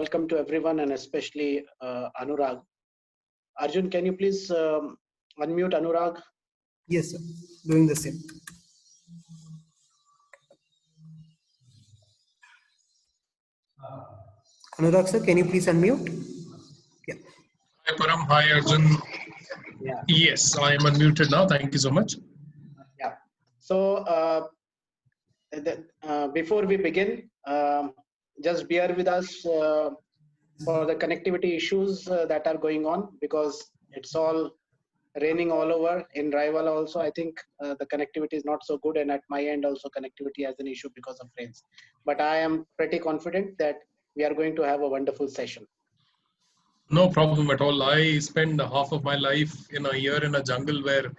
welcome to everyone and especially Anurag. Arjun, can you please unmute Anurag? Yes, sir. Doing the same. Anurag sir, can you please unmute? Yeah. Hi Param, hi Arjun. Yeah. Yes, I am unmuted now. Thank you so much. Yeah. So before we begin, just bear with us for the connectivity issues that are going on, because it's all raining all over in Raiwala also. I think the connectivity is not so good, and at my end also connectivity has an issue because of rains. But I am pretty confident that we are going to have a wonderful session. No problem at all. I spend half of my life in a year in a jungle where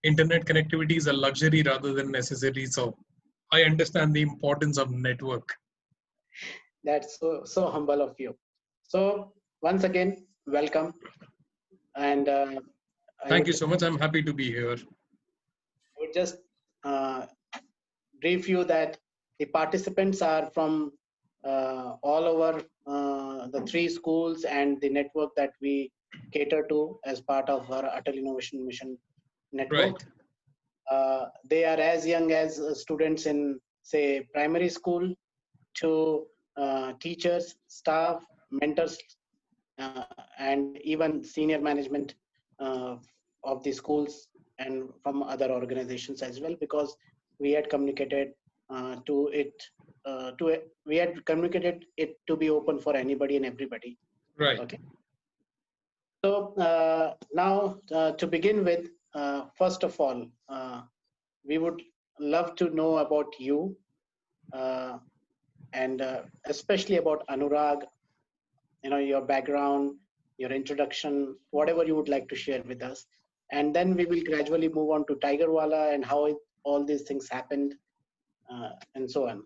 internet connectivity is a luxury rather than necessary. So I understand the importance of network. That's so humble of you. So once again, welcome. And thank you so much. I'm happy to be here. I would just brief you that the participants are from all over the 3 schools and the network that we cater to as part of our Atal Innovation Mission network. Right. They are as young as students in, say, primary school to teachers, staff, mentors, and even senior management of the schools and from other organizations as well, because we had communicated we had communicated it to be open for anybody and everybody. Right. Okay. So now to begin with, first of all, we would love to know about you and especially about Anurag, your background, your introduction, whatever you would like to share with us. And then we will gradually move on to Tigerwala and how all these things happened and so on.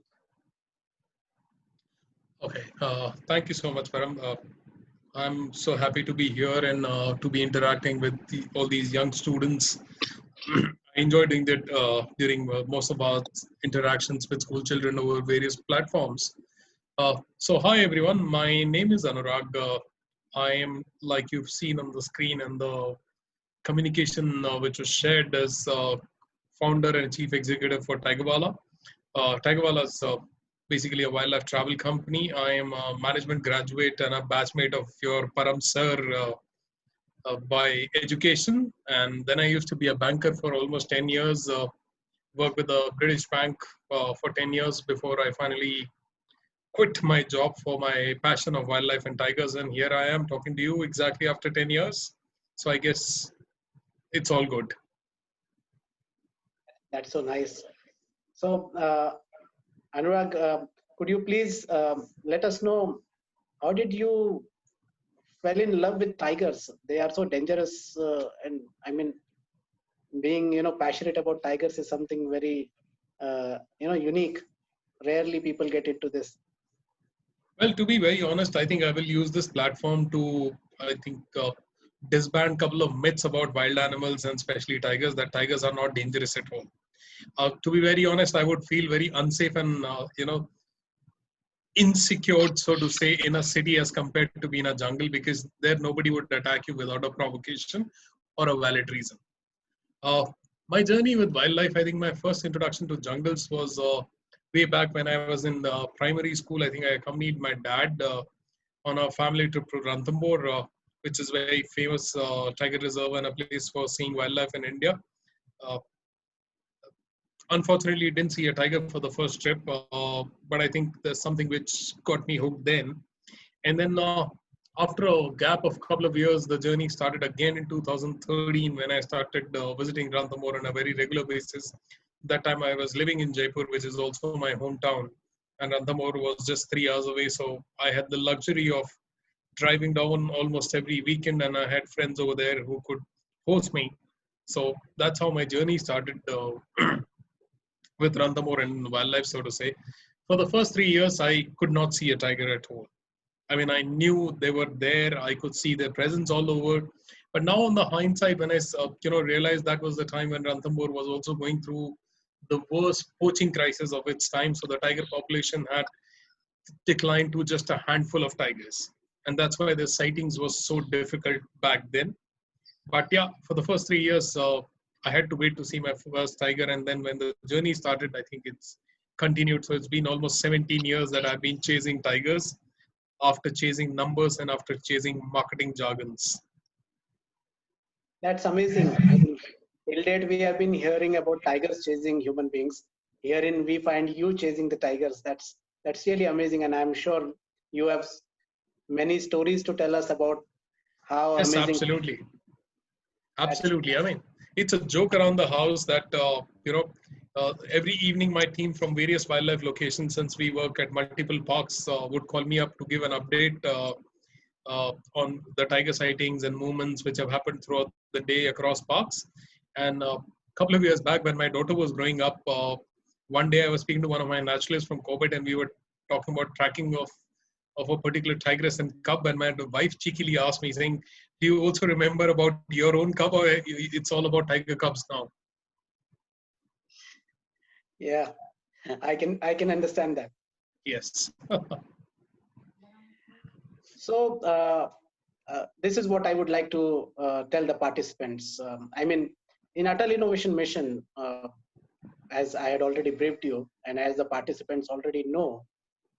Okay. Thank you so much, Param. I'm so happy to be here and to be interacting with all these young students. I enjoy doing that during most of our interactions with school children over various platforms. So hi everyone, my name is Anurag. I am, like you've seen on the screen and the communication which was shared, as founder and chief executive for Tigerwala. Tigerwala is basically a wildlife travel company. I am a management graduate and a batchmate of your Param sir by education. And then I used to be a banker for almost 10 years, worked with a British bank for 10 years before I finally quit my job for my passion of wildlife and tigers. And here I am talking to you exactly after 10 years. So I guess it's all good. That's so nice. So Anurag, could you please let us know, how did you fell in love with tigers? They are so dangerous, and I mean, being passionate about tigers is something very unique. Rarely people get into this. Well, to be very honest, I think I will use this platform to, disband a couple of myths about wild animals and especially tigers, that tigers are not dangerous at all. To be very honest, I would feel very unsafe and, insecure, so to say, in a city as compared to be in a jungle, because there nobody would attack you without a provocation or a valid reason. My journey with wildlife, I think my first introduction to jungles was way back when I was in the primary school. I think I accompanied my dad on a family trip to Ranthambore, which is a very famous tiger reserve and a place for seeing wildlife in India. Unfortunately, didn't see a tiger for the first trip, but I think there's something which got me hooked then. And then after a gap of a couple of years, the journey started again in 2013 when I started visiting Ranthambore on a very regular basis. That time I was living in Jaipur, which is also my hometown, and Ranthambore was just 3 hours away. So I had the luxury of driving down almost every weekend, and I had friends over there who could host me. So that's how my journey started with Ranthambore and wildlife, so to say. For the first 3 years, I could not see a tiger at all. I mean, I knew they were there. I could see their presence all over. But now, on the hindsight, when I realized that was the time when Ranthambore was also going through the worst poaching crisis of its time. So the tiger population had declined to just a handful of tigers. And that's why the sightings was so difficult back then. But yeah, for the first 3 years, I had to wait to see my first tiger. And then when the journey started, I think it's continued. So it's been almost 17 years that I've been chasing tigers after chasing numbers and after chasing marketing jargons. That's amazing. I mean, till date we have been hearing about tigers chasing human beings. Herein we find you chasing the tigers. That's really amazing, and I'm sure you have many stories to tell us about how Yes, amazing. absolutely. Absolutely. I mean, it's a joke around the house that, every evening my team from various wildlife locations, since we work at multiple parks, would call me up to give an update on the tiger sightings and movements which have happened throughout the day across parks. And a couple of years back, when my daughter was growing up, one day I was speaking to one of my naturalists from Corbett, and we were talking about tracking of a particular tigress and cub, and my wife cheekily asked me, saying, "Do you also remember about your own cub, or it's all about tiger cubs now?" Yeah, I can understand that. Yes. So this is what I would like to tell the participants. I mean, in Atal Innovation Mission, as I had already briefed you, and as the participants already know,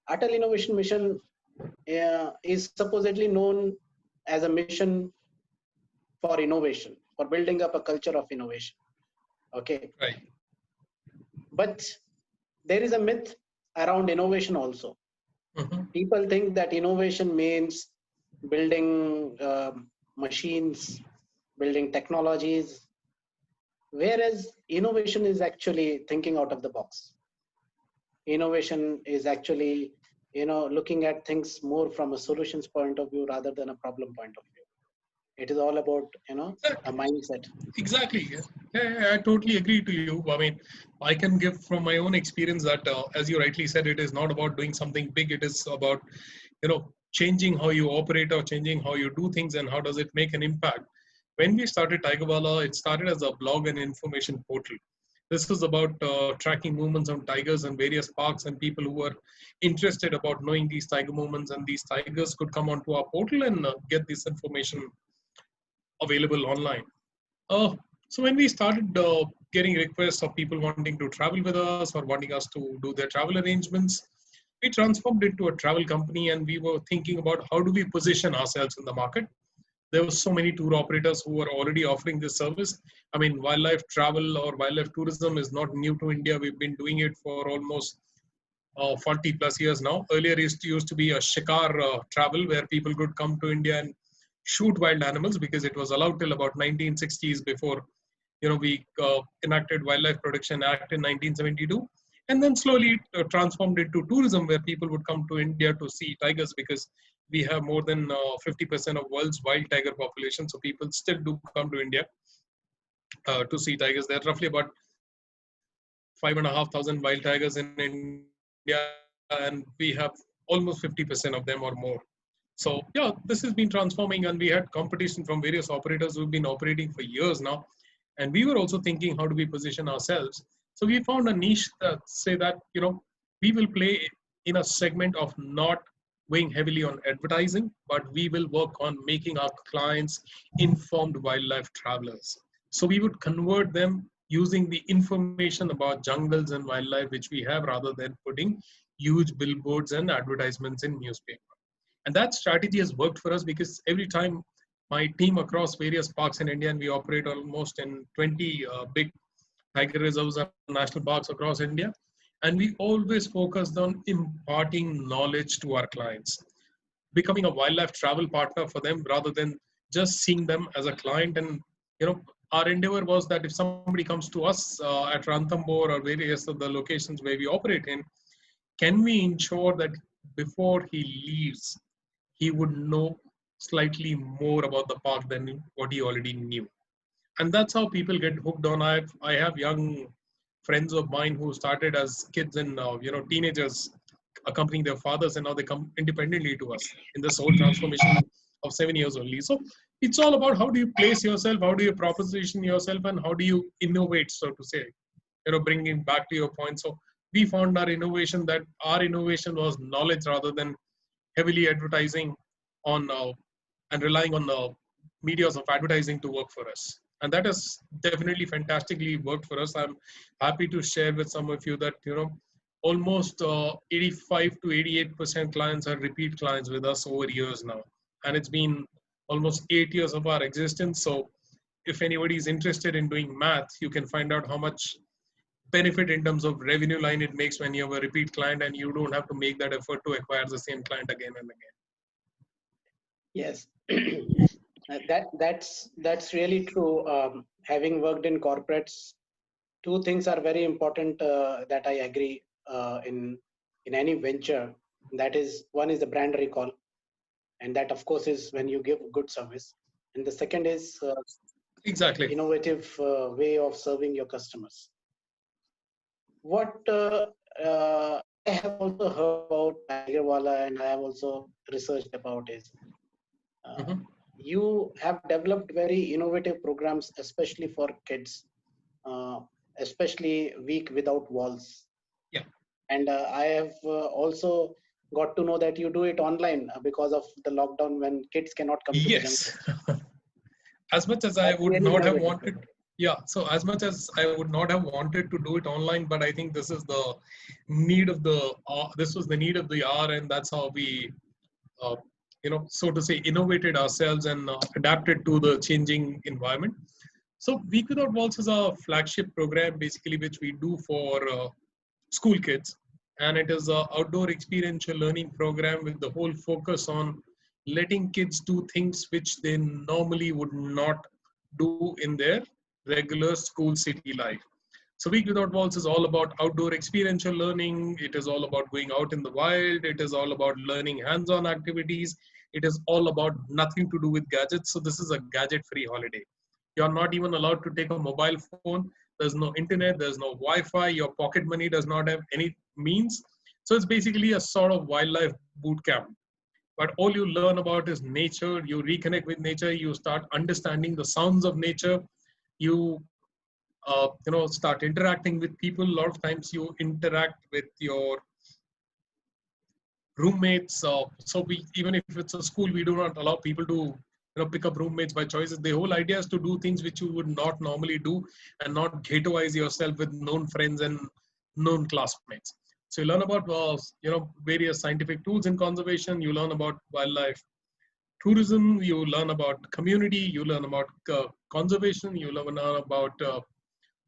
Atal Innovation Mission is supposedly known as a mission for innovation, for building up a culture of innovation. Okay. Right. But there is a myth around innovation also. Mm-hmm. People think that innovation means building machines, building technologies, whereas innovation is actually thinking out of the box. Innovation is actually, looking at things more from a solutions point of view rather than a problem point of view. It is all about, a mindset. Exactly. Yeah, I totally agree to you. I mean, I can give from my own experience that, as you rightly said, it is not about doing something big. It is about, changing how you operate or changing how you do things and how does it make an impact. When we started Tigerwala, it started as a blog and information portal. This was about tracking movements on tigers and various parks, and people who were interested about knowing these tiger movements and these tigers could come onto our portal and get this information available online. So when we started getting requests of people wanting to travel with us or wanting us to do their travel arrangements, we transformed into a travel company, and we were thinking about how do we position ourselves in the market. There were so many tour operators who were already offering this service. I mean, wildlife travel or wildlife tourism is not new to India. We've been doing it for almost 40 plus years now. Earlier it used to be a shikar travel where people could come to India and shoot wild animals because it was allowed till about 1960s before we enacted Wildlife Protection Act in 1972, and then slowly transformed into tourism where people would come to India to see tigers because we have more than 50% of world's wild tiger population. So people still do come to India to see tigers. There are roughly about 5,500 wild tigers in India, and we have almost 50% of them or more. So yeah, this has been transforming, and we had competition from various operators who've been operating for years now. And we were also thinking, how do we position ourselves? So we found a niche that say that, we will play in a segment of not going heavily on advertising, but we will work on making our clients informed wildlife travelers. So we would convert them using the information about jungles and wildlife which we have rather than putting huge billboards and advertisements in newspaper. And that strategy has worked for us because every time my team across various parks in India, and we operate almost in 20 big tiger reserves and national parks across India, and we always focused on imparting knowledge to our clients, becoming a wildlife travel partner for them rather than just seeing them as a client. And our endeavor was that if somebody comes to us at Ranthambore or various of the locations where we operate in, can we ensure that before he leaves, he would know slightly more about the park than what he already knew? And that's how people get hooked on. I have young friends of mine who started as kids and teenagers accompanying their fathers, and now they come independently to us in this whole transformation of 7 years only. So it's all about how do you place yourself, how do you proposition yourself, and how do you innovate, so to say, bringing back to your point. So we found our innovation was knowledge rather than heavily advertising on and relying on the medias of advertising to work for us. And that has definitely fantastically worked for us. I'm happy to share with some of you that, almost 85 to 88% clients are repeat clients with us over years now. And it's been almost 8 years of our existence. So if anybody is interested in doing math, you can find out how much benefit in terms of revenue line it makes when you have a repeat client and you don't have to make that effort to acquire the same client again and again. Yes, that's really true. Having worked in corporates, two things are very important that I agree in any venture. That is, one is the brand recall, and that of course is when you give good service. And the second is Exactly. innovative way of serving your customers. What I have also heard about Tigerwala, and I have also researched about is you have developed very innovative programs, especially for kids, especially Week Without Walls. Yeah. And I have also got to know that you do it online because of the lockdown when kids cannot come to the Yes. As much as I That's would really not have innovative. wanted, yeah. So as much as I would not have wanted to do it online, but I think this is the need of the this was the need of the hour, and that's how we, so to say, innovated ourselves and adapted to the changing environment. So Week Without Walls is a flagship program, basically, which we do for school kids, and it is an outdoor experiential learning program with the whole focus on letting kids do things which they normally would not do in their regular school city life. So Week Without Walls is all about outdoor experiential learning. It is all about going out in the wild. It is all about learning hands-on activities. It is all about nothing to do with gadgets. So this is a gadget-free holiday. You're not even allowed to take a mobile phone. There's no internet. There's no Wi-Fi. Your pocket money does not have any means. So it's basically a sort of wildlife boot camp. But all you learn about is nature. You reconnect with nature. You start understanding the sounds of nature. You start interacting with people. A lot of times you interact with your roommates. So we, even if it's a school, we do not allow people to pick up roommates by choices. The whole idea is to do things which you would not normally do and not ghettoize yourself with known friends and known classmates. So you learn about various scientific tools in conservation. You learn about wildlife tourism. You learn about community. You learn about conservation. You learn about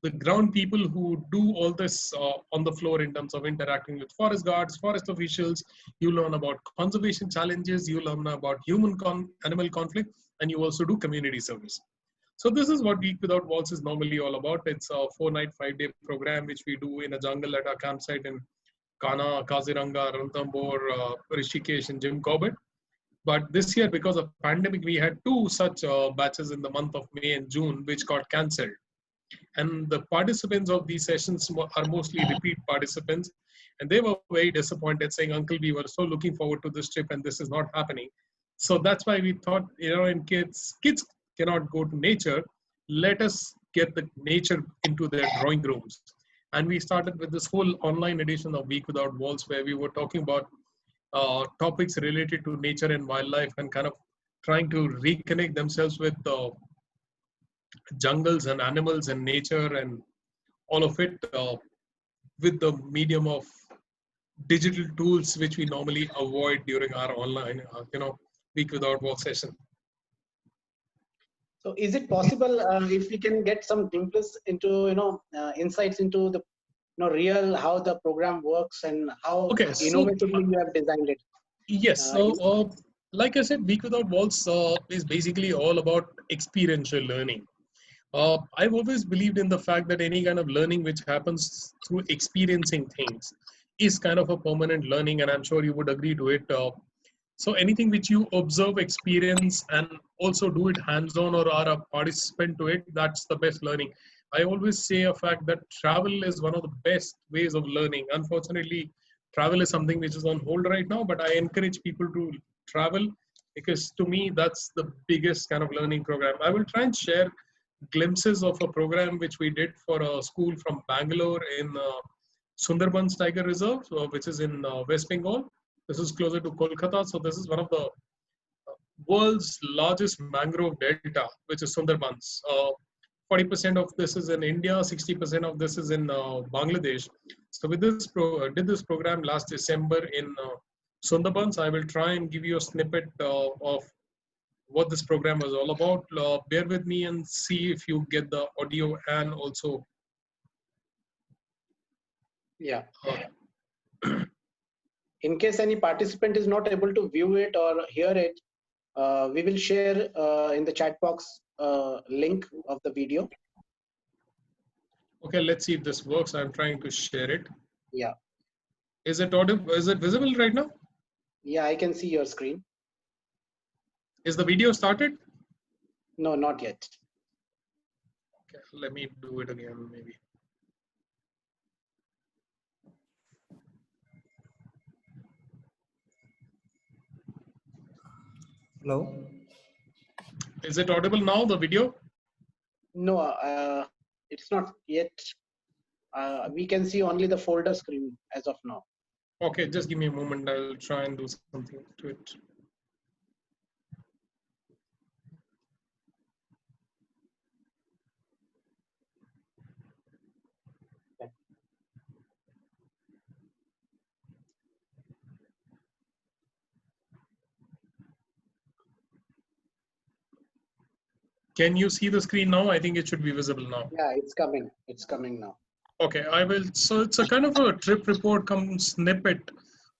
the ground people who do all this on the floor in terms of interacting with forest guards, forest officials. You learn about conservation challenges. You learn about human-animal conflict, and you also do community service. So this is what Week Without Walls is normally all about. It's a 4-night, 5-day program which we do in a jungle at our campsite in Kana, Kaziranga, Ranthambore, Rishikesh, and Jim Corbett. But this year, because of pandemic, we had 2 such batches in the month of May and June, which got cancelled. And the participants of these sessions are mostly repeat participants. And they were very disappointed, saying, "Uncle, we were so looking forward to this trip and this is not happening." So that's why we thought, in kids cannot go to nature. Let us get the nature into their drawing rooms. And we started with this whole online edition of Week Without Walls, where we were talking about topics related to nature and wildlife and kind of trying to reconnect themselves with jungles and animals and nature and all of it with the medium of digital tools which we normally avoid during our online Week Without Walls session. So is it possible if we can get some glimpses into insights into the real how the program works and how innovatively you have designed it? Yes. So like I said, Week Without Walls is basically all about experiential learning. I've always believed in the fact that any kind of learning which happens through experiencing things is kind of a permanent learning, and I'm sure you would agree to it. So anything which you observe, experience, and also do it hands-on or are a participant to it, that's the best learning. I always say a fact that travel is one of the best ways of learning. Unfortunately, travel is something which is on hold right now, but I encourage people to travel because to me, that's the biggest kind of learning program. I will try and share glimpses of a program which we did for a school from Bangalore in Sundarbans Tiger Reserve, which is in West Bengal. This is closer to Kolkata. So this is one of the world's largest mangrove delta, which is Sundarbans. 40% of this is in India, 60% of this is in Bangladesh. So with this, did this program last December in Sundarbans. I will try and give you a snippet of what this program was all about. Bear with me and see if you get the audio and also. Yeah. In case any participant is not able to view it or hear it, we will share in the chat box link of the video. Okay, let's see if this works. I'm trying to share it. Yeah. Is it audible? Is it visible right now? Yeah, I can see your screen. Is the video started? No, not yet. Okay, let me do it again, maybe. Hello. Is it audible now, the video? No, it's not yet. We can see only the folder screen as of now. Okay, just give me a moment. I'll try and do something to it. Can you see the screen now? I think it should be visible now. Yeah, it's coming. It's coming now. Okay, I will. So it's a kind of a trip report come snippet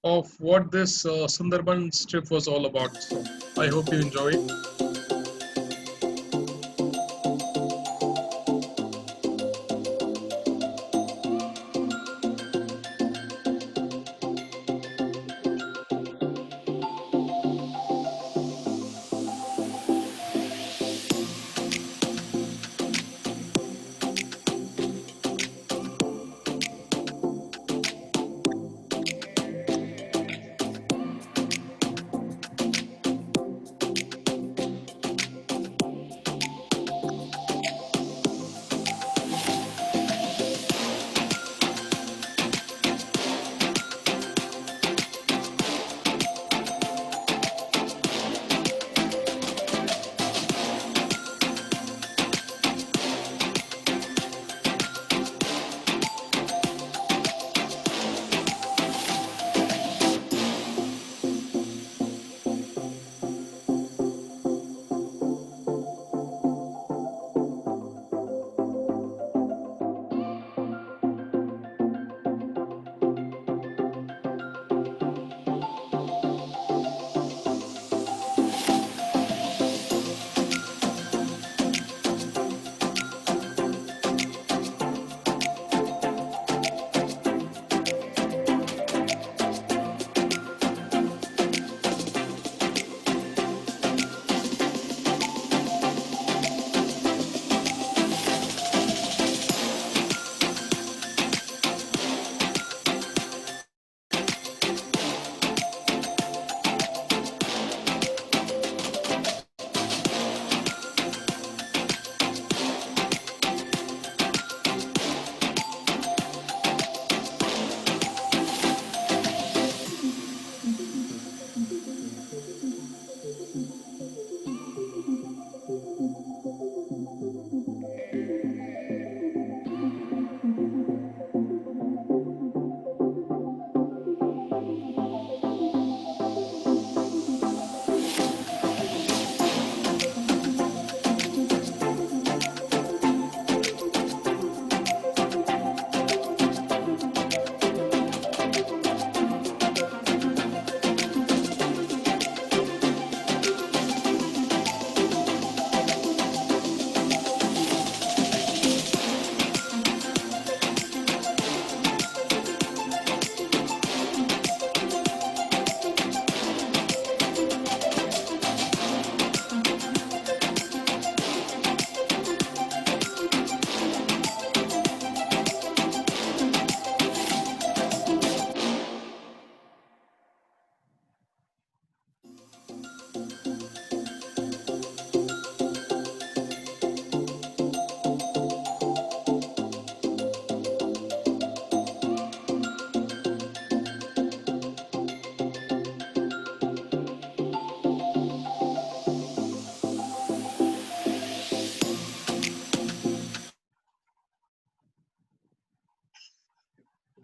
of what this Sundarbans trip was all about. So I hope you enjoy it.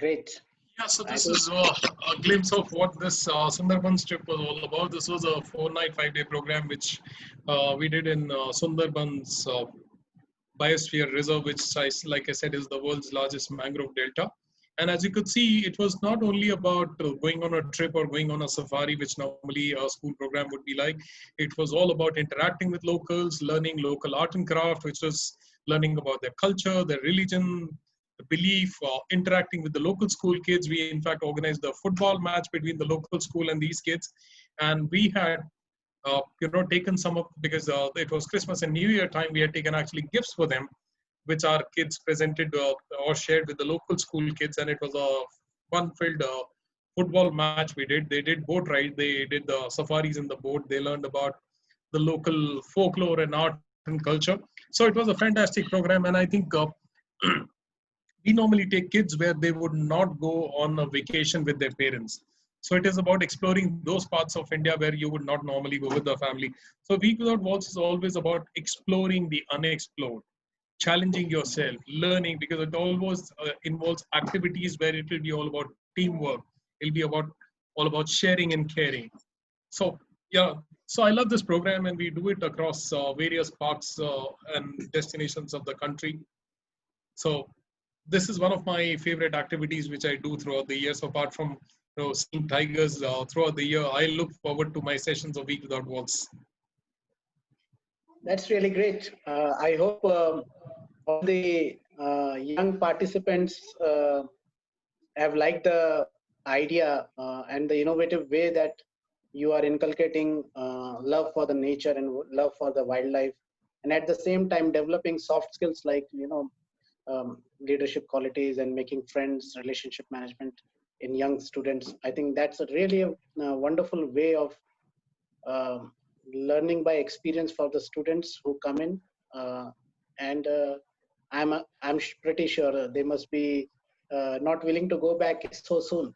Great. Yeah, so I this think is a glimpse of what this Sundarbans trip was all about. This was a 4-night, 5-day program which we did in Sundarbans Biosphere Reserve, which, like I said, is the world's largest mangrove delta. And as you could see, it was not only about going on a trip or going on a safari, which normally a school program would be like. It was all about interacting with locals, learning local art and craft, which was learning about their culture, their religion, the belief, interacting with the local school kids. We, in fact, organized the football match between the local school and these kids. And we had taken some of, because it was Christmas and New Year time, we had taken actually gifts for them, which our kids presented or shared with the local school kids, and it was a fun-filled football match we did. They did boat ride, they did the safaris in the boat, they learned about the local folklore and art and culture. So it was a fantastic program, and I think we normally take kids where they would not go on a vacation with their parents. So it is about exploring those parts of India where you would not normally go with the family. So Week Without Walls is always about exploring the unexplored, challenging yourself, learning, because it always involves activities where it will be all about teamwork. It'll be about all about sharing and caring. So yeah, so I love this program, and we do it across various parts and destinations of the country. So this is one of my favorite activities which I do throughout the year. So apart from seeing tigers throughout the year, I look forward to my sessions of Week Without Walls. that's really great. I hope all the young participants have liked the idea and the innovative way that you are inculcating love for the nature and love for the wildlife, and at the same time developing soft skills like leadership qualities and making friends, relationship management in young students. I think that's a really wonderful way of um learning by experience for the students who come in, and I'm pretty sure they must be not willing to go back so soon.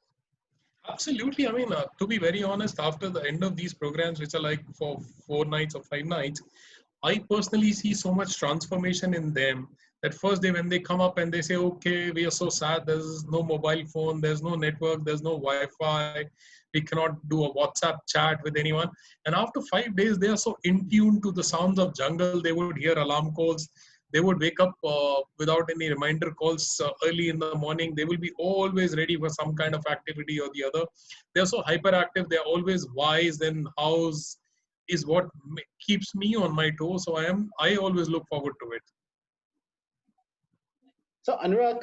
Absolutely. I mean, to be very honest, after the end of these programs, which are like for 4 nights or 5 nights, I personally see so much transformation in them that first day when they come up and they say, okay, we are so sad, there's no mobile phone, there's no network, there's no Wi-Fi, we cannot do a WhatsApp chat with anyone. And after 5 days, they are so in tune to the sounds of jungle, they would hear alarm calls. They would wake up without any reminder calls early in the morning. They will be always ready for some kind of activity or the other. They're so hyperactive. They're always wise, and house is what keeps me on my toes. So I always look forward to it. So Anurag,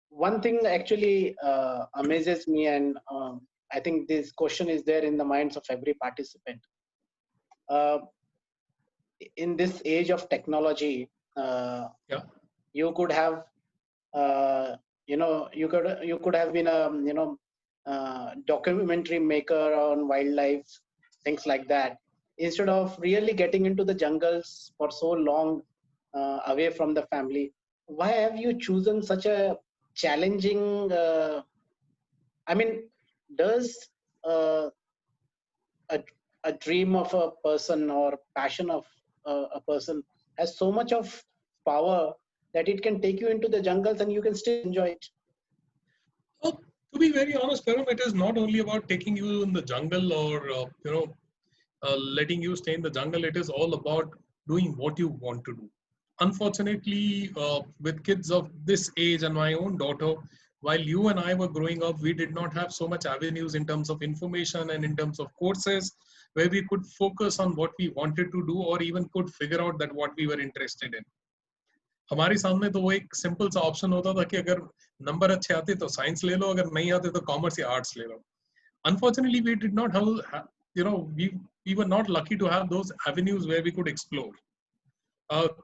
one thing actually amazes me, and I think this question is there in the minds of every participant. Uh, in this age of technology, Yeah. you could have, you could have been a documentary maker on wildlife, things like that. Instead of really getting into the jungles for so long, away from the family, why have you chosen such a challenging? I mean, does uh, a, a dream of a person or passion of a person has so much of power that it can take you into the jungles and you can still enjoy it? So, to be very honest, Param, it is not only about taking you in the jungle or letting you stay in the jungle. It is all about doing what you want to do. Unfortunately, with kids of this age and my own daughter, while you and I were growing up, we did not have so much avenues in terms of information and in terms of courses where we could focus on what we wanted to do or even could figure out that what we were interested in. हमारे सामने तो वो एक simple सा option होता था कि अगर नंबर अच्छे आते तो साइंस ले लो, अगर नहीं आते तो कॉमर्स या आर्ट्स ले लो. Unfortunately, we did not have, we were not lucky to have those avenues where we could explore.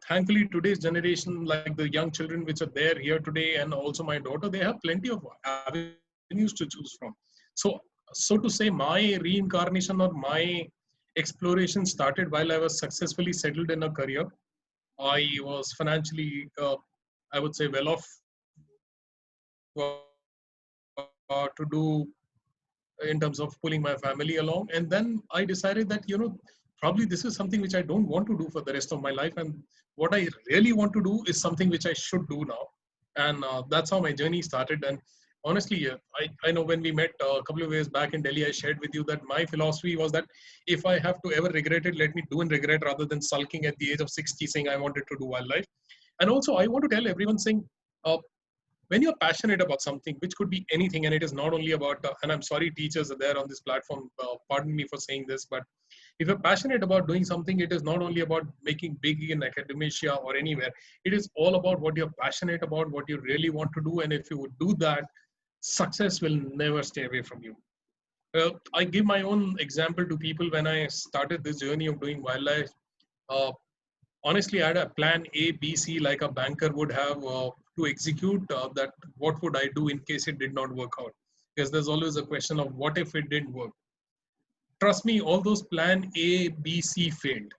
Thankfully, today's generation, like the young children which are there here today, and also my daughter, they have plenty of avenues to choose from. So to say, my reincarnation or my exploration started while I was successfully settled in a career. I was financially, I would say, well off to do in terms of pulling my family along. And then I decided that, probably this is something which I don't want to do for the rest of my life. And what I really want to do is something which I should do now. and that's how my journey started. And honestly, I know when we met a couple of years back in Delhi, I shared with you that my philosophy was that if I have to ever regret it, let me do and regret rather than sulking at the age of 60 saying I wanted to do wildlife. And also, I want to tell everyone saying, when you're passionate about something, which could be anything, and it is not only about, and I'm sorry, teachers are there on this platform, pardon me for saying this, but if you're passionate about doing something, it is not only about making big in academia or anywhere. It is all about what you're passionate about, what you really want to do. And if you would do that, success will never stay away from you. I give my own example to people when I started this journey of doing wildlife. Uh, Honestly, I had a plan A, B, C, like a banker would have to execute that. What would I do in case it did not work out? Because there's always a question of what if it didn't work. Trust me, all those plan A, B, C failed.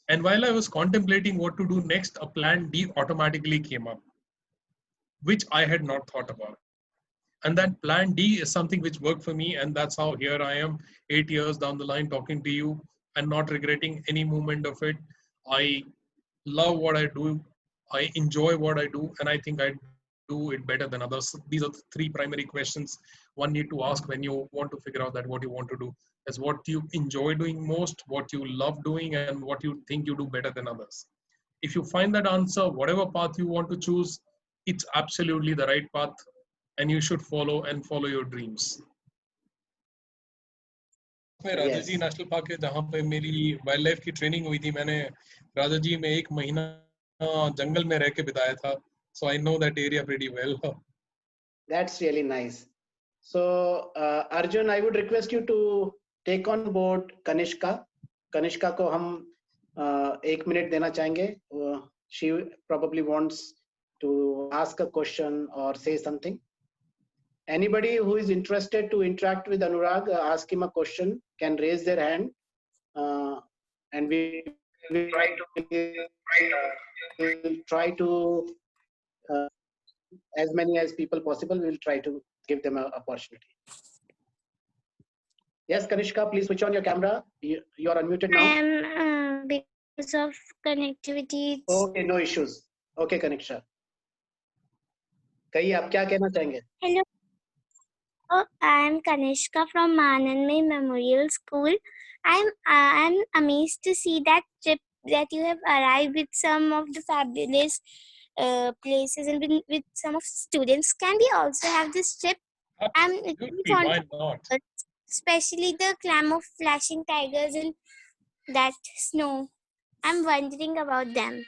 And while I was contemplating what to do next, a plan D automatically came up, which I had not thought about. And that plan D is something which worked for me. And that's how here I am 8 years down the line talking to you and not regretting any moment of it. I love what I do. I enjoy what I do. And I think I do it better than others. These are the three primary questions one need to ask when you want to figure out that what you want to do is what you enjoy doing most, what you love doing, and what you think you do better than others. If you find that answer, whatever path you want to choose, it's absolutely the right path, and you should follow your dreams. मैं Rajaji national park है जहाँ पे मेरी wild life की training हुई थी. मैंने राजाजी में 1 महीना जंगल में रह के बिताया था. So I know that area pretty well. That's really nice. So Arjun, I would request you to take on board Kanishka. Kanishka को हम 1 minute देना चाहेंगे. She probably wants to ask a question or say something. Anybody who is interested to interact with Anurag, ask him a question, can raise their hand, and we will try to as many as people possible. We'll try to give them an opportunity. Yes, Kanishka, please switch on your camera. You are unmuted now. I am because of connectivity. Okay, no issues. Okay, Kanishka. कहिए आप क्या कहना चाहेंगे? Hello. I am Kanishka from Mananmay Memorial School. I'm amazed to see that trip that you have arrived with some of the fabulous places and with some of students. Can we also have this trip? I'm why not? Especially the clam of flashing tigers and that snow. I'm wondering about them.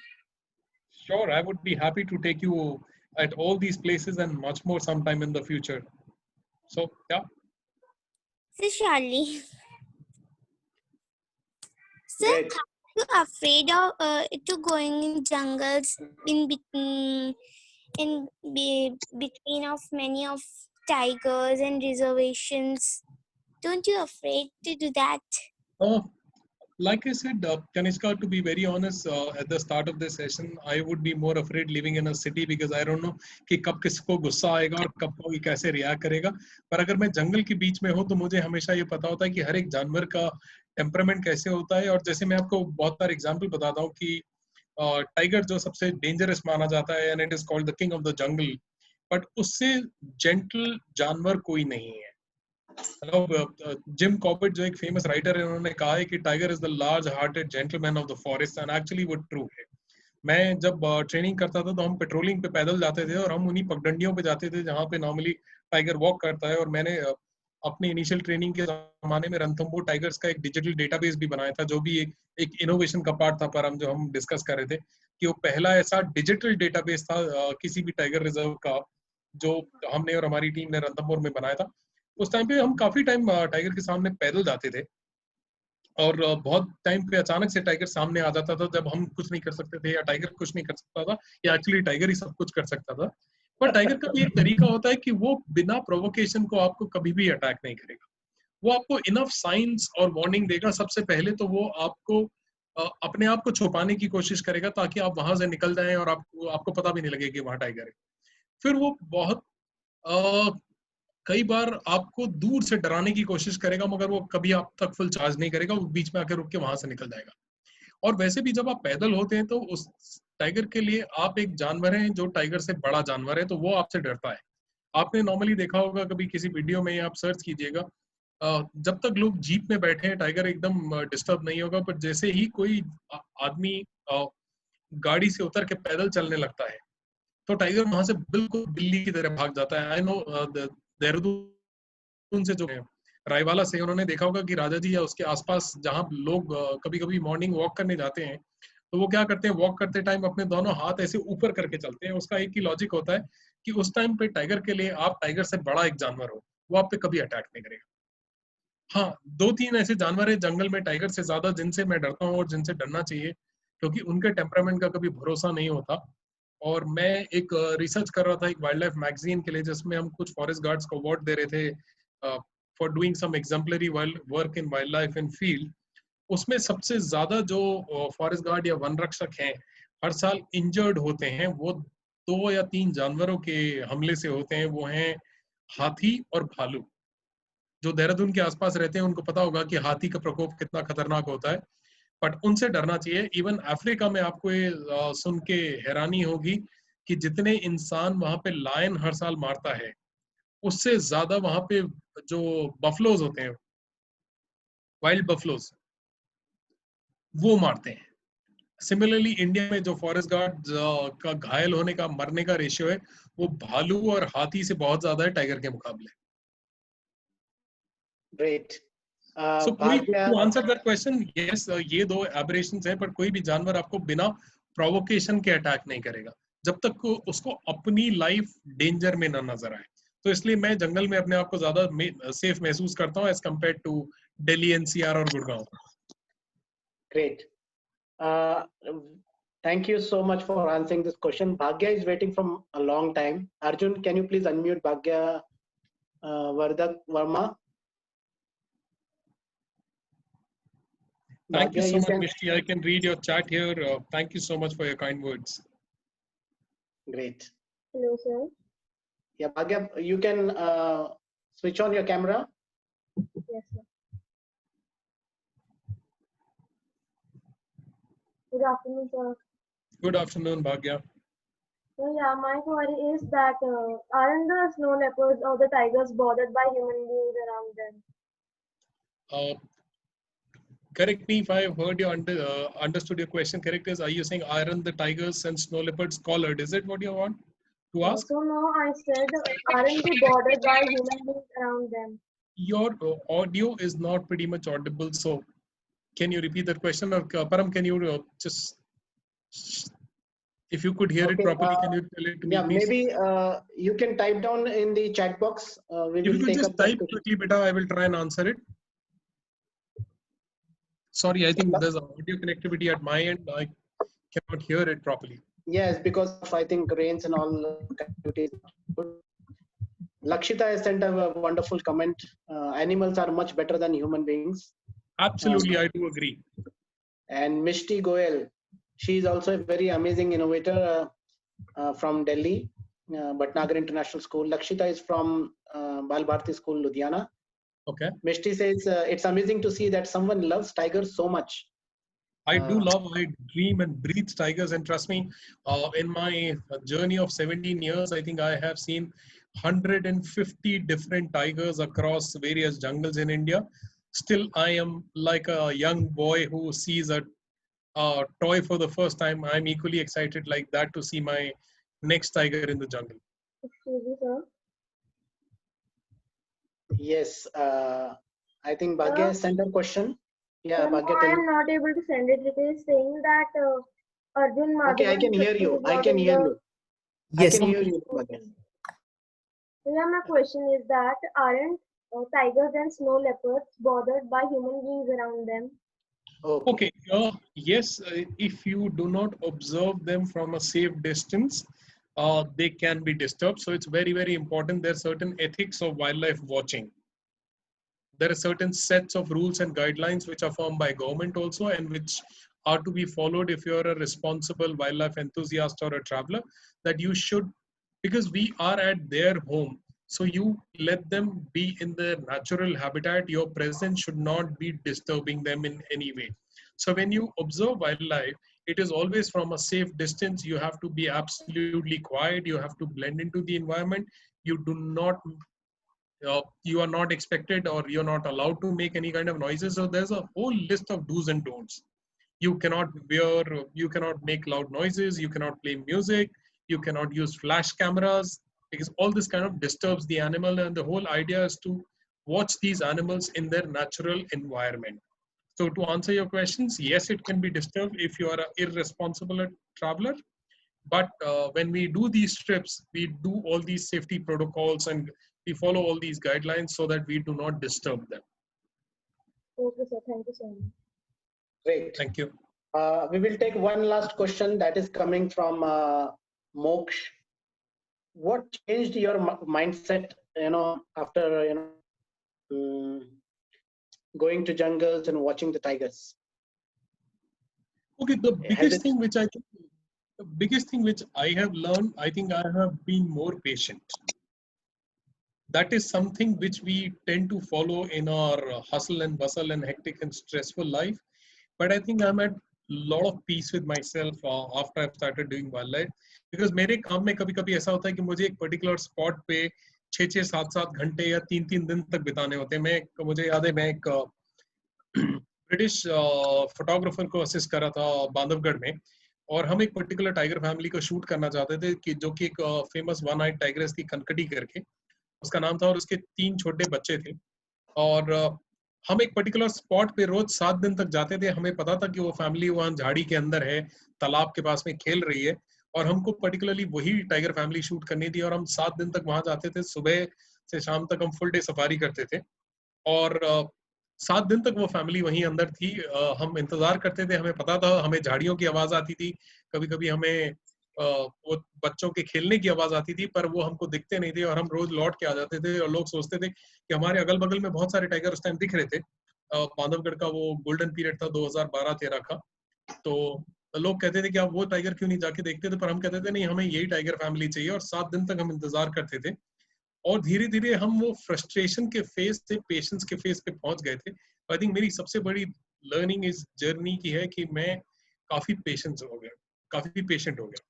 Sure, I would be happy to take you at all these places and much more sometime in the future. So, yeah. So, surely. So, are you afraid of to going in jungles in between of many of tigers and reservations? Don't you afraid to do that? Like I said, Kanishka, to be very honest, at the start of this session, I would be more afraid living in a city because I don't know कि कब किसको गुस्सा आएगा और कब कोई कैसे react करेगा. पर अगर मैं जंगल के बीच में हूँ तो मुझे हमेशा ये पता होता है कि हर एक जानवर का टेम्परामेंट कैसे होता है. और जैसे मैं आपको बहुत बार एग्जांपल बताता हूँ कि टाइगर जो सबसे डेंजरस माना जाता है, and it is called the king of the jungle, but उससे जेंटल जानवर कोई नहीं है. जिम कॉर्बेट जो एक फेमस राइटर है, उन्होंने कहा है कि tiger is the large hearted gentleman of the forest, and actually वो ट्रू है. मैं जब ट्रेनिंग करता था तो हम पेट्रोलिंग पे पैदल जाते थे और हम उन्हीं पगडंडियों पे जाते थे जहाँ पे नॉर्मली टाइगर वॉक करता है. और मैंने अपनी इनिशियल ट्रेनिंग के जमाने में रणथंबोर टाइगर्स का एक डिजिटल डेटाबेस भी बनाया था, जो भी एक इनोवेशन का पार्ट था पर हम जो हम डिस्कस कर रहे थे कि वो पहला ऐसा डिजिटल डेटाबेस था किसी भी टाइगर रिजर्व का जो हमने और हमारी टीम ने रणथंबोर में बनाया था. उस टाइम पे हम काफी टाइम टाइगर के सामने पैदल जाते थे और बहुत टाइम पे अचानक से टाइगर सामने आ जाता था जब हम कुछ नहीं कर सकते थे या टाइगर कुछ नहीं कर सकता था या एक्चुअली टाइगर ही सब कुछ कर सकता था. पर टाइगर का भी एक तरीका होता है कि वो बिना प्रोवोकेशन को आपको कभी भी अटैक नहीं करेगा. वो आपको इनफ साइंस और वार्निंग देगा. सबसे पहले तो वो आपको अपने आप को छुपाने की कोशिश करेगा ताकि आप वहां से निकल जाएं और आपको पता भी नहीं लगे कि वहां टाइगर है. फिर वो बहुत कई बार आपको दूर से डराने की कोशिश करेगा, मगर वो कभी आप तक फुल चार्ज नहीं करेगा. वो बीच में आकर रुक के वहां से निकल जाएगा. और वैसे भी जब आप पैदल होते हैं तो टाइगर के लिए आप एक जानवर हैं जो टाइगर से बड़ा जानवर है, तो वो आपसे डरता है। आपने नॉर्मली देखा होगा, कभी किसी वीडियो में आप सर्च कीजिएगा, जब तक लोग जीप में बैठे हैं टाइगर एकदम डिस्टर्ब नहीं होगा, पर जैसे ही कोई आदमी गाड़ी से उतर के पैदल चलने लगता है तो टाइगर वहां से बिल्कुल बिल्ली की तरह भाग जाता है। आई नो देहरादून से जो है, रायवाला से, उन्होंने देखा होगा कि राजा जी या उसके आसपास जहाँ लोग कभी कभी मॉर्निंग वॉक करने जाते हैं, तो वो क्या करते हैं, वॉक करते टाइम अपने दोनों हाथ ऐसे ऊपर करके चलते हैं। उसका एक ही लॉजिक होता है कि उस टाइम पे टाइगर के लिए आप टाइगर से बड़ा एक जानवर हो, वो आप पे कभी अटैक नहीं करेगा। हाँ, 2-3 ऐसे जानवर है जंगल में टाइगर से ज्यादा जिनसे मैं डरता हूँ और जिनसे डरना चाहिए, क्योंकि उनके टेम्परामेंट का कभी भरोसा नहीं होता। और मैं एक रिसर्च कर रहा था एक वाइल्ड लाइफ मैगजीन के लिए, जिसमें हम कुछ फॉरेस्ट गार्ड्स को अवार्ड दे रहे थे for doing some exemplary work in wildlife in field. उसमें सबसे ज्यादा जो फॉरेस्ट गार्ड या वन रक्षक हैं हर साल इंजर्ड होते हैं, वो 2 या 3 जानवरों के हमले से होते हैं। वो हैं हाथी और भालू। जो देहरादून के आसपास रहते हैं उनको पता होगा कि हाथी का प्रकोप कितना खतरनाक होता है, बट उनसे डरना चाहिए। इवन अफ्रीका में आपको ये सुन के हैरानी होगी कि जितने इंसान वहां पे लायन हर साल मारता है, उससे ज्यादा वहां पे जो बफलोज होते हैं, वाइल्ड बफलोज, वो मारते हैं। सिमिलरली इंडिया में जो फॉरेस्ट गार्ड का घायल होने का, मरने का रेशियो है, वो भालू और हाथी से बहुत ज्यादा है टाइगर के मुकाबले। Great. सो कोई, Bhagya, to answer that question, yes, ये 2 एबरेशंस हैं, पर कोई भी जानवर आपको बिना प्रोवोकेशन के अटैक नहीं करेगा जब तक को उसको अपनी लाइफ डेंजर में ना नजर आए। तो इसलिए मैं जंगल में अपने आप को ज्यादा सेफ महसूस करता हूँ as compared to Delhi, NCR और Gurgaon. great. Uh, Thank you so much for answering this question. Bhagya is waiting from a long time. Arjun, can you please unmute Bhagya Vardak Verma? Thank you Bhagya, so you much, can. Mishti. I can read your chat here. Thank you so much for your kind words. Great. Hello, sir. Yeah, Bhagya, you can switch on your camera. Yes, sir. Good afternoon, sir. Good afternoon, Bhagya. So yeah, my query is that aren't the snow leopards or the tigers bothered by human beings around them? Correct me if I have heard you understood your question correct. Is, are you saying aren't the tigers and snow leopards collared? Is it what you want to ask? So no, I said aren't they bothered by human beings around them? Your audio is not pretty much audible. So can you repeat that question? Or Param, can you just, if you could hear it Okay, properly, can you tell it to me, Yeah, please? maybe you can type down in the chat box. We If will you could take just up that type question. quickly, beta, I will try and answer it. Sorry, I think there's audio connectivity at my end. I cannot hear it properly. Yes, because of, I think, rains and all activities. Lakshita has sent a wonderful comment. Animals are much better than human beings. Absolutely, I do agree. And Mishti Goel, she is also a very amazing innovator from Delhi, Bhatnagar International School. Lakshita is from Bal Bharati School, Ludhiana. Okay. Mishti says, it's amazing to see that someone loves tigers so much. I do love, I dream and breathe tigers, and trust me, in my journey of 17 years, I think I have seen 150 different tigers across various jungles in India. Still, I am like a young boy who sees a toy for the first time. I'm equally excited like that to see my next tiger in the jungle. Excuse me, sir. Yes, I think Bhagya has sent a question. Yeah, No, Bhagya, I tell am me. not able to send it. It is saying that Arjun Okay, I Madhavan can hear you. is I not can in hear the. you. Yes. I can hear you, Bhagya. So yeah, my question is that aren't tigers and snow leopards bothered by human beings around them? Okay, yes, if you do not observe them from a safe distance, they can be disturbed. So it's very, very important. There are certain ethics of wildlife watching. There are certain sets of rules and guidelines which are formed by government also, and which are to be followed if you're a responsible wildlife enthusiast or a traveler, that you should, because we are at their home, so you let them be in their natural habitat. Your presence should not be disturbing them in any way. So when you observe wildlife, it is always from a safe distance. You have to be absolutely quiet. You have to blend into the environment. You do not, you are not expected or you're not allowed to make any kind of noises. So there's a whole list of do's and don'ts. You cannot wear, you cannot make loud noises. You cannot play music. You cannot use flash cameras, because all this kind of disturbs the animal. And the whole idea is to watch these animals in their natural environment. So to answer your questions, yes, it can be disturbed if you are an irresponsible traveler. But when we do these trips, we do all these safety protocols and we follow all these guidelines so that we do not disturb them. Okay, sir. Thank you so much. Great. Thank you. We will take one last question that is coming from Moksh. What changed your mindset, after, going to jungles and watching the tigers? Okay, the Has biggest it- thing which I think, the biggest thing which I have learned, I think I have been more patient. That is something which we tend to follow in our hustle and bustle and hectic and stressful life. But I think I'm at a lot of peace with myself after I've started doing wildlife. Because मेरे काम में कभी-कभी ऐसा होता है कि मुझे एक particular spot पे 6-6, 7-7 घंटे या 3-3 दिन तक बिताने होते हैं. मुझे याद है मैं एक ब्रिटिश फोटोग्राफर को असिस्ट कर रहा था बांधवगढ़ में, और हम एक पर्टिकुलर टाइगर फैमिली को शूट करना चाहते थे कि जो कि एक फेमस वन आइड टाइग्रेस थी, कनकटी करके उसका नाम था, और उसके 3 छोटे बच्चे थे. और हम एक पर्टिकुलर स्पॉट पे रोज 7 दिन तक जाते थे. हमें पता था कि वो फैमिली वहाँ झाड़ी के अंदर है, तालाब के पास में खेल रही है, और हमको पर्टिकुलरली वही टाइगर फैमिली शूट करनी थी. और हम 7 दिन तक वहां जाते थे. सुबह से शाम तक हम फुल डे सफारी करते थे, और 7 दिन तक वो फैमिली वहीं अंदर थी. हम इंतजार करते थे. हमें पता था, हमें झाड़ियों की आवाज आती थी, कभी कभी हमें वो बच्चों के खेलने की आवाज आती थी, पर वो हमको दिखते नहीं थे. और हम रोज लौट के आ जाते थे, और लोग सोचते थे कि हमारे अगल बगल में बहुत सारे टाइगर उस टाइम दिख रहे थे. बांधवगढ़ का वो गोल्डन पीरियड था 2012-13 का. तो लोग कहते थे कि आप वो टाइगर क्यों नहीं जाके देखते थे, पर हम कहते थे नहीं, हमें यही टाइगर फैमिली चाहिए. और 7 दिन तक हम इंतजार करते थे, और धीरे धीरे हम वो फ्रस्ट्रेशन के फेज से पेशेंस के फेज पे पहुंच गए थे. आई थिंक मेरी सबसे बड़ी लर्निंग इस जर्नी की है कि मैं काफी पेशेंस हो गया, काफी पेशेंट हो गया.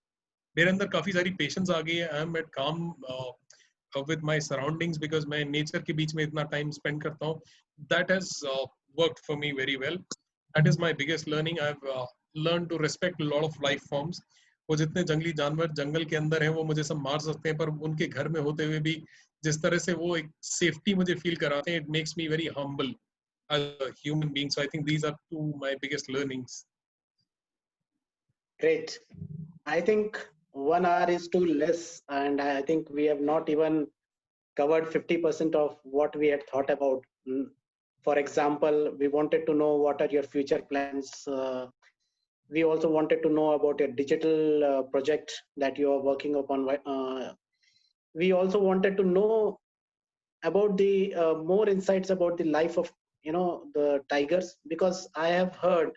मेरे अंदर काफी सारी पेशेंस आ गई है. I am at calm with my surroundings, because मैं नेचर के बीच में इतना टाइम स्पेंड करता हूँ. That has worked for me very well. That is my biggest learning. I have learn to respect lot of life forms. वो जितने जंगली जानवर जंगल के अंदर हैं, वो मुझे सब मार सकते हैं, पर उनके घर में होते हुए भी जिस तरह से वो एक सेफ्टी मुझे फील कराते हैं, it makes me very humble as a human being. So I think these are 2 my biggest learnings. Great. I think 1 hour is too less, and I think we have not even covered 50% of what we had thought about. For example, we wanted to know what are your future plans. We also wanted to know about your digital project that you are working upon. We also wanted to know about the more insights about the life of the tigers, because I have heard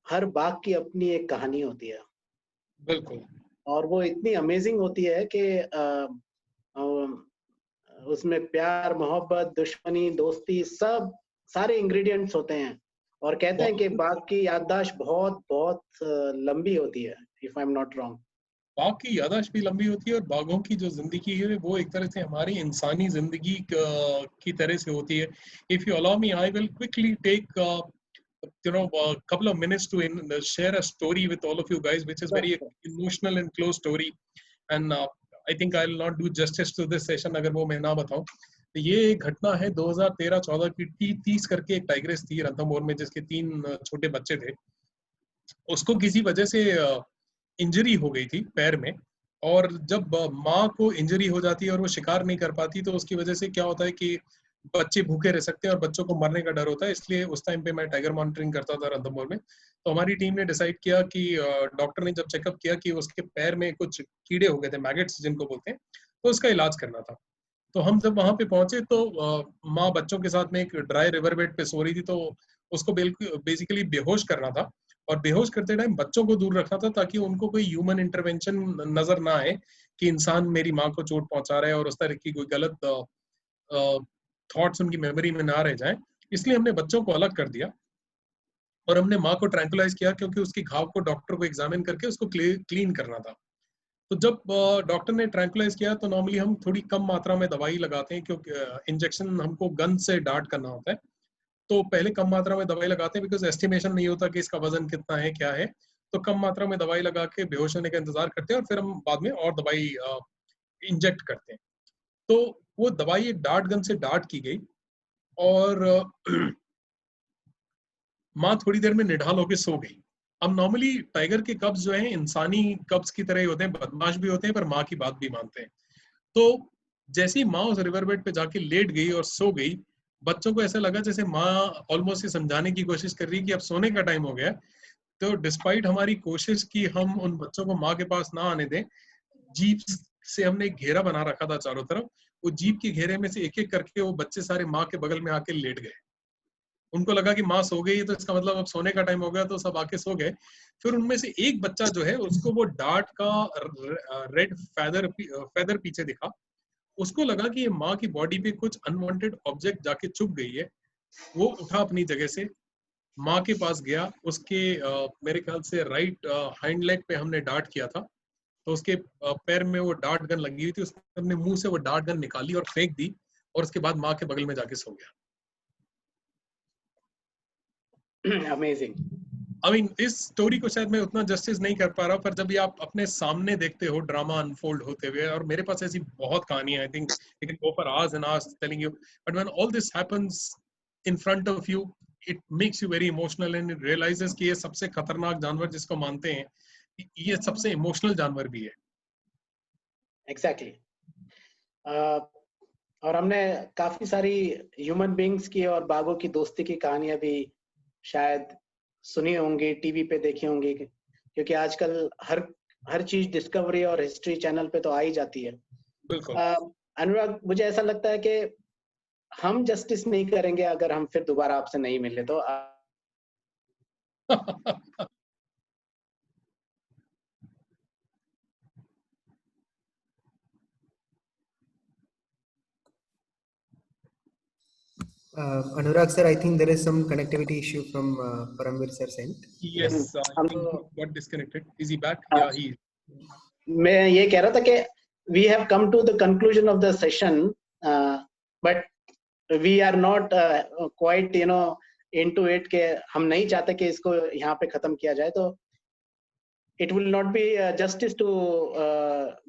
हर बाघ की अपनी एक कहानी होती है. बिल्कुल. और वो इतनी अमेजिंग होती है कि उसमें प्यार, मोहब्बत, दुश्मनी, दोस्ती, सब सारे इंग्रेडिएंट्स होते हैं. और कहते हैं कि बाघ की याददाश्त बहुत बहुत लंबी होती है, if I am not wrong. बाघ की याददाश्त भी लंबी होती है, और बाघों की जो जिंदगी है वो एक तरह से हमारी इंसानी जिंदगी की तरह से होती है. If you allow me, I will quickly take a couple of minutes to share a story with all of you guys, which is very emotional and close story, and I think I'll not do justice to this session अगर वो मैं ना बताऊं. तो ये एक घटना है 2013-14 की. 30 करके एक टाइग्रेस थी रणथंभौर में, जिसके 3 छोटे बच्चे थे. उसको किसी वजह से इंजरी हो गई थी पैर में, और जब माँ को इंजरी हो जाती है और वो शिकार नहीं कर पाती, तो उसकी वजह से क्या होता है कि बच्चे भूखे रह सकते हैं और बच्चों को मरने का डर होता है. इसलिए उस टाइम पे मैं टाइगर मॉनिटरिंग करता था रणथंभौर में. तो हमारी टीम ने डिसाइड किया कि डॉक्टर ने जब चेकअप किया कि उसके पैर में कुछ कीड़े हो गए थे, मैगेट्स जिनको बोलते हैं, तो उसका इलाज करना था. तो हम जब वहां पे पहुंचे तो माँ बच्चों के साथ में एक ड्राई रिवर बेड पे सो रही थी. तो उसको बेसिकली बेहोश करना था, और बेहोश करते टाइम बच्चों को दूर रखना था, ताकि उनको कोई ह्यूमन इंटरवेंशन नजर ना आए कि इंसान मेरी माँ को चोट पहुंचा रहा है, और उस तरह की कोई गलत थॉट्स उनकी मेमोरी में ना रह जाए. इसलिए हमने बच्चों को अलग कर दिया. और हमने माँ को ट्रैंकुलाइज किया क्योंकि उसकी घाव को डॉक्टर को एग्जामिन करके उसको क्लीन करना था। तो जब डॉक्टर ने ट्रैंकुलाइज किया तो नॉर्मली हम थोड़ी कम मात्रा में दवाई लगाते हैं, क्योंकि इंजेक्शन हमको गन से डार्ट करना होता है, तो पहले कम मात्रा में दवाई लगाते हैं, बिकॉज एस्टिमेशन नहीं होता कि इसका वजन कितना है क्या है, तो कम मात्रा में दवाई लगा के बेहोश होने का इंतजार करते हैं और फिर हम बाद में और दवाई इंजेक्ट करते हैं। तो वो दवाई एक डार्ट गन से डार्ट की गई और माँ थोड़ी देर में निढाल होकर सो गई। अब नॉर्मली टाइगर के कब्ज जो है इंसानी कब्ज की तरह ही होते हैं, बदमाश भी होते हैं पर माँ की बात भी मानते हैं। तो जैसे ही माँ उस रिवर बेड पे जाके लेट गई और सो गई, बच्चों को ऐसा लगा जैसे माँ ऑलमोस्ट ये समझाने की कोशिश कर रही कि अब सोने का टाइम हो गया। तो डिस्पाइट हमारी कोशिश की हम उन बच्चों को माँ के पास ना आने दें, जीप से हमने एक घेरा बना रखा था चारों तरफ। वो जीप के घेरे में से एक एक करके वो बच्चे सारे माँ के बगल में आके लेट गए। उनको लगा कि माँ सो गई तो इसका मतलब अब सोने का टाइम हो गया, तो सब आके सो गए। फिर उनमें से एक बच्चा जो है उसको वो डार्ट का रेड फेदर पीछे दिखा। उसको लगा कि ये माँ की बॉडी पे कुछ अनवांटेड ऑब्जेक्ट जाके चुभ गई है। वो उठा अपनी जगह से, माँ के पास गया। उसके मेरे ख्याल से राइट हाइंड लेग पे हमने डार्ट किया था, तो उसके पैर में वो डार्ट गन लगी हुई थी। उसने अपने मुंह से वो डार्ट गन निकाली और फेंक दी और उसके बाद माँ के बगल में जाके सो गया। Amazing. आई मीन इस स्टोरी को शायद मैं उतना जस्टिस नहीं कर पा रहा, पर जब ये आप अपने सामने देखते हो ड्रामा अनफोल्ड होते हुए, और मेरे पास ऐसी बहुत कहानियां, I think we can go for hours and hours telling you, but when all this happens in front of you, it makes you very emotional and realises कि ये सबसे खतरनाक जानवर जिसको मानते हैं, ये सबसे इमोशनल जानवर भी है। Exactly. और हमने काफी सारी ह्यूमन बींग्स की और बाघों की दोस्ती की कहानियां भी शायद सुनी होंगी, टीवी पे देखी होंगी, क्योंकि आजकल हर चीज डिस्कवरी और हिस्ट्री चैनल पे तो आ ही जाती है। बिल्कुल। अनुराग, मुझे ऐसा लगता है कि हम जस्टिस नहीं करेंगे अगर हम फिर दोबारा आपसे नहीं मिले तो। Anurag sir, I think there is some connectivity issue from Paramveer sir's end. Yes, I think he got disconnected. Is he back? Yeah, he is. मैं ये कह रहा था कि we have come to the conclusion of the session, but we are not quite into it कि हम नहीं चाहते कि इसको यहाँ पे खत्म किया जाए। तो it will not be justice to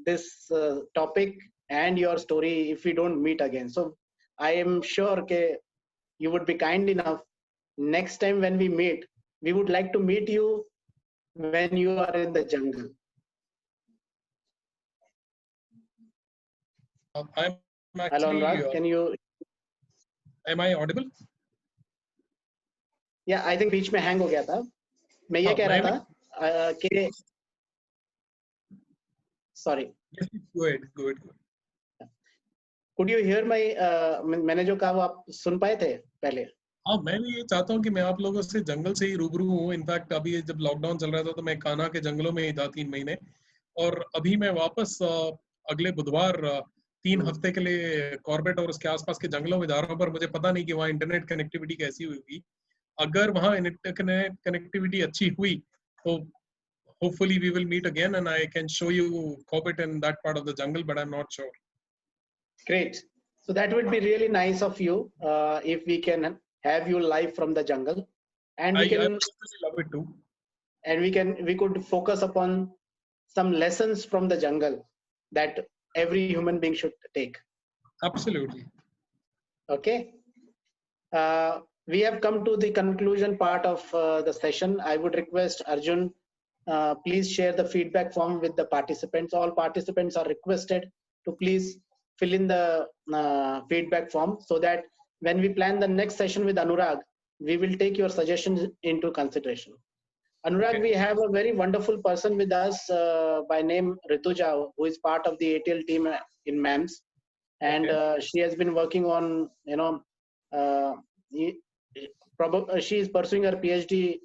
this topic and your story if we don't meet again. So I am sure कि you would be kind enough next time when we meet, we would like to meet you when you are in the jungle. I'm Hello actually. Anurag, can you? Am I audible? Yeah, I think बीच में hang हो गया था। मैं ये कह रहा था कि sorry. Yes, go ahead. Go ahead. Could you hear my मैंने जो कहा वो आप सुन पाए थे पहले? हाँ, मैं भी ये चाहता हूँ कि मैं आप लोगों से जंगल से ही रूबरू हूँ। इनफैक्ट अभी जब लॉकडाउन चल रहा था तो मैं कान्हा के जंगलों में ही था 3 महीने, और अभी मैं वापस अगले बुधवार 3 हफ्ते के लिए कॉर्बेट और उसके आसपास के जंगलों में जा रहा हूँ। पर मुझे पता नहीं कि वहाँ इंटरनेट कनेक्टिविटी कैसी होगी। अगर वहाँ इंटरनेट कनेक्टिविटी अच्छी हुई तो hopefully we will meet again and I can show you Corbett in that part of the jungle, but I'm not sure. Great. So that would be really nice of you if we can have you live from the jungle, and we I can love it too. And we could focus upon some lessons from the jungle that every human being should take. Absolutely. Okay. We have come to the conclusion part of the session. I would request Arjun, please share the feedback form with the participants. All participants are requested to please fill in the feedback form so that when we plan the next session with Anurag, we will take your suggestions into consideration. Anurag, Okay. we have a very wonderful person with us by name Rituja, who is part of the ATL team in MAMS, and she has been working on, she is pursuing her PhD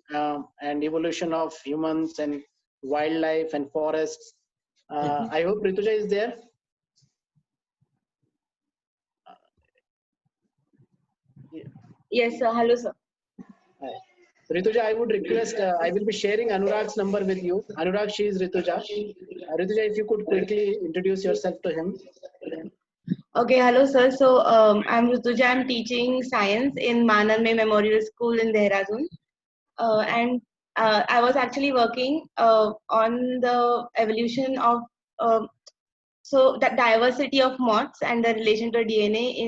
and evolution of humans and wildlife and forests. I hope Rituja is there. Yes, sir. Hello, sir. Hi. Rituja, I would request, I will be sharing Anurag's number with you. Anurag, she is Rituja. Rituja, if you could quickly introduce yourself to him. Okay, hello sir. So I'm Rutuja. I'm teaching science in Mananme Memorial School in Dehradun. And I was actually working on the evolution of so the diversity of moths and the relation to DNA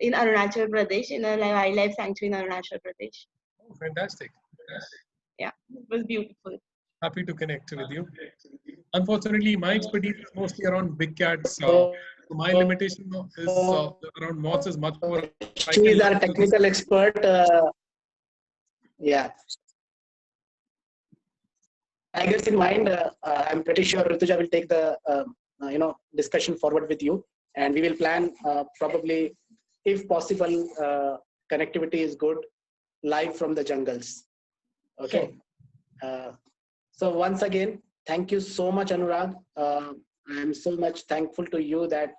in Arunachal Pradesh, in a wildlife sanctuary in Arunachal Pradesh. Oh, fantastic. Yeah, it was beautiful. Happy to connect with you. Unfortunately, my expertise is mostly around big cats. My limitation is around moths is much more. She is our technical expert. Yeah. Tigers in mind, I'm pretty sure Rituja will take the discussion forward with you, and we will plan probably, if possible, connectivity is good, live from the jungles. Okay. So once again, thank you so much, Anurag. I am so much thankful to you that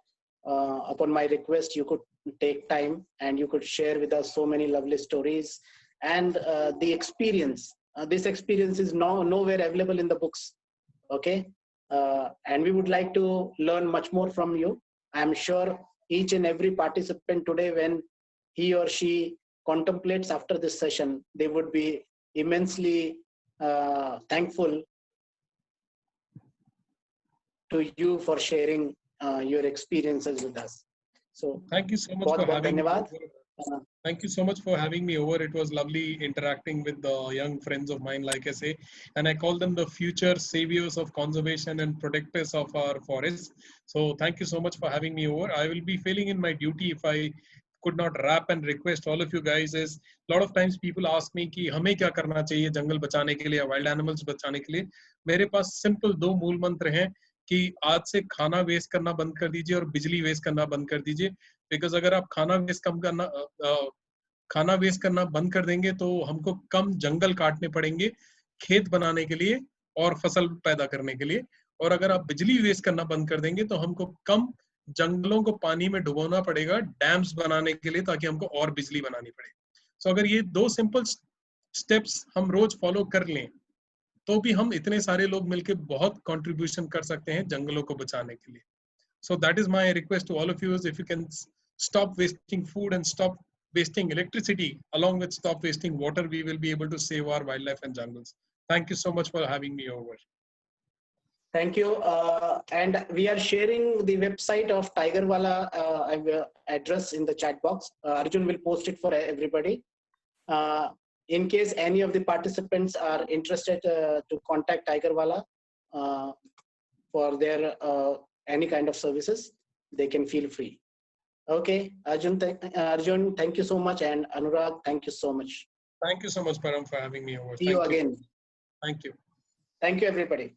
upon my request, you could take time and you could share with us so many lovely stories and the experience. This experience is nowhere available in the books. Okay. And we would like to learn much more from you. I'm sure each and every participant today, when he or she contemplates after this session, they would be immensely thankful to you for sharing your experiences with us. So thank you so much for having me. dhanyawad. Thank you so much for having me over. It was lovely interacting with the young friends of mine, like I say, and I call them the future saviors of conservation and protectors of our forests. So thank you so much for having me over. I will be failing in my duty if I could not wrap and request all of you guys. Is a lot of times people ask me कि हमें क्या करना चाहिए जंगल बचाने के लिए, wild animals बचाने के लिए. मेरे पास simple 2 मूल मंत्र हैं कि आज से खाना वेस्ट करना बंद कर दीजिए और बिजली वेस्ट करना बंद कर दीजिए. बिकॉज अगर आप खाना वेस्ट करना बंद कर देंगे तो हमको कम जंगल काटने पड़ेंगे खेत बनाने के लिए और फसल पैदा करने के लिए. और अगर आप बिजली वेस्ट करना बंद कर देंगे तो हमको कम जंगलों को पानी में डुबोना पड़ेगा डैम्स बनाने के लिए ताकि हमको और बिजली बनानी पड़े. सो अगर ये 2 सिंपल स्टेप्स हम रोज फॉलो कर लें तो भी हम इतने सारे लोग मिलकर बहुत कंट्रीब्यूशन कर सकते हैं जंगलों को बचाने के लिए. So that is my request to all of you is if you can stop wasting food and stop wasting electricity along with stop wasting water, we will be able to save our wildlife and jungles. Thank you so much for having me over. Thank you. And we are sharing the website of Tigerwala address in the chat box. Arjun will post it for everybody. In case any of the participants are interested to contact Tigerwala for their any kind of services, they can feel free. Okay, Arjun, thank you so much, and Anurag, thank you so much. Thank you so much, Param, for having me over. See you again. Thank you. Thank you, everybody.